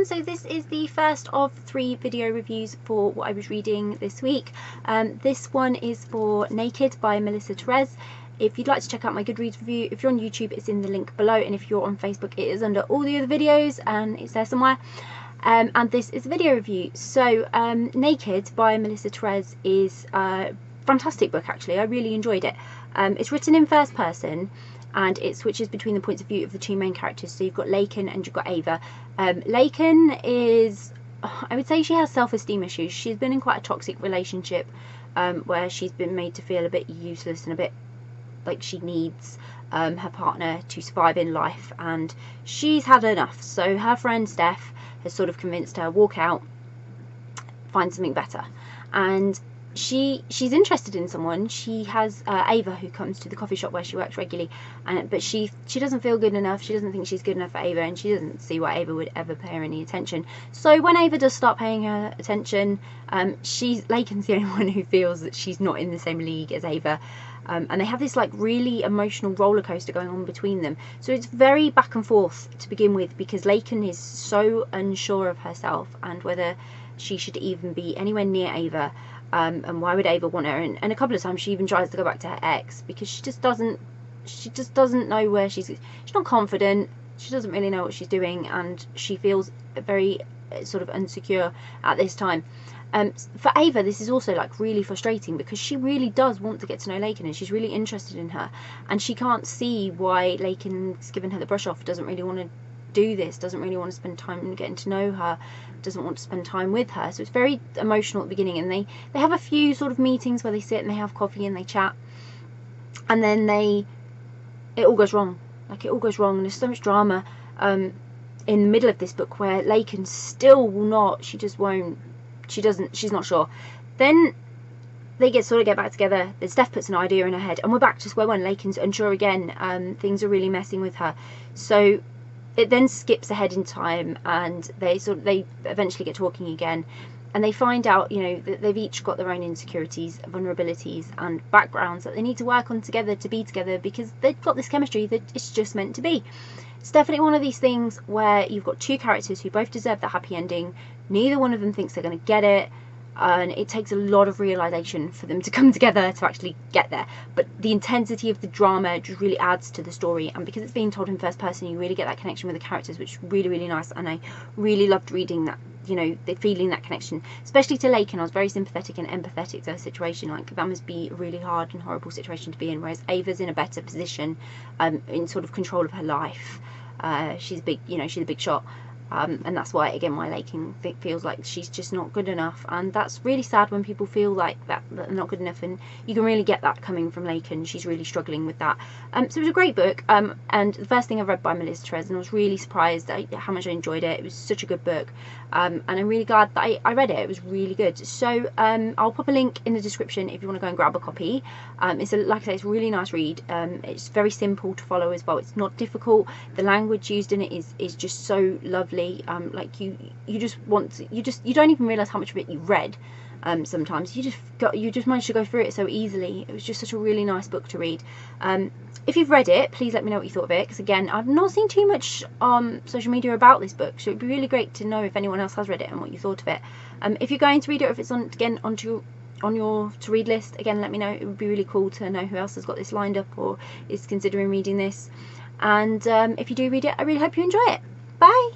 So this is the first of 3 video reviews for what I was reading this week. This one is for Naked by Melissa Tereze. If you'd like to check out my Goodreads review, if you're on YouTube, it's in the link below, and if you're on Facebook, it is under all the other videos and it's there somewhere. And this is a video review. So Naked by Melissa Tereze is a fantastic book, actually. I really enjoyed it. It's written in first person, and it switches between the points of view of the 2 main characters. So you've got Laken and you've got Ava. Laken is, I would say she has self-esteem issues. She's been in quite a toxic relationship where she's been made to feel a bit useless and a bit like she needs her partner to survive in life, and she's had enough. So her friend Steph has sort of convinced her, walk out, find something better. And she's interested in someone. She has Ava, who comes to the coffee shop where she works regularly, but she doesn't feel good enough. She doesn't think she's good enough for Ava, and she doesn't see why Ava would ever pay her any attention. So when Ava does start paying her attention, Laken's the only one who feels that she's not in the same league as Ava. And they have this like really emotional roller coaster going on between them. So it's very back and forth to begin with, because Laken is so unsure of herself and whether she should even be anywhere near Ava. And why would Ava want her? And a couple of times she even tries to go back to her ex, because she just doesn't know where she's not confident. She doesn't really know what she's doing, and she feels very sort of insecure at this time. For Ava, this is also like really frustrating, because she really does want to get to know Laken, and she's really interested in her, and she can't see why Laken's given her the brush off, doesn't really want to do this, doesn't really want to spend time getting to know her, doesn't want to spend time with her. So it's very emotional at the beginning, and they have a few sort of meetings where they sit and they have coffee and they chat, and then it all goes wrong. Like, it all goes wrong, and there's so much drama in the middle of this book where Laken still will not, she just won't, she's not sure. Then they get back together. Then Steph puts an idea in her head, and we're back to square one. Laken's unsure again. Things are really messing with her. So it then skips ahead in time, and they eventually get talking again, and they find out, you know, that they've each got their own insecurities, vulnerabilities, and backgrounds that they need to work on together to be together, because they've got this chemistry that it's just meant to be. It's definitely one of these things where you've got 2 characters who both deserve the happy ending. Neither one of them thinks they're going to get it, and it takes a lot of realization for them to come together to actually get there. But the intensity of the drama just really adds to the story, and because it's being told in first person, you really get that connection with the characters, which is really, really nice. And I really loved reading that, you know, feeling that connection, especially to Laken. I was very sympathetic and empathetic to her situation. Like, that must be a really hard and horrible situation to be in, whereas Ava's in a better position, in sort of control of her life. She's big, you know, she's a big shot. And that's why, again, why Laken feels like she's just not good enough, and that's really sad when people feel like that they're not good enough, and you can really get that coming from Laken. She's really struggling with that. So it was a great book, and the first thing I read by Melissa Tereze, and I was really surprised at how much I enjoyed it. It was such a good book, and I'm really glad that I read it. It was really good. So I'll pop a link in the description if you want to go and grab a copy. Like I say, it's a really nice read. It's very simple to follow as well. It's not difficult. The language used in it is just so lovely. Like you don't even realize how much of it you read. Sometimes you just managed to go through it so easily. It was just such a really nice book to read. If you've read it, please let me know what you thought of it, because again, I've not seen too much on social media about this book, so it'd be really great to know if anyone else has read it and what you thought of it. If you're going to read it, or if it's on your to read list, again, let me know. It would be really cool to know who else has got this lined up or is considering reading this. And if you do read it, I really hope you enjoy it. Bye.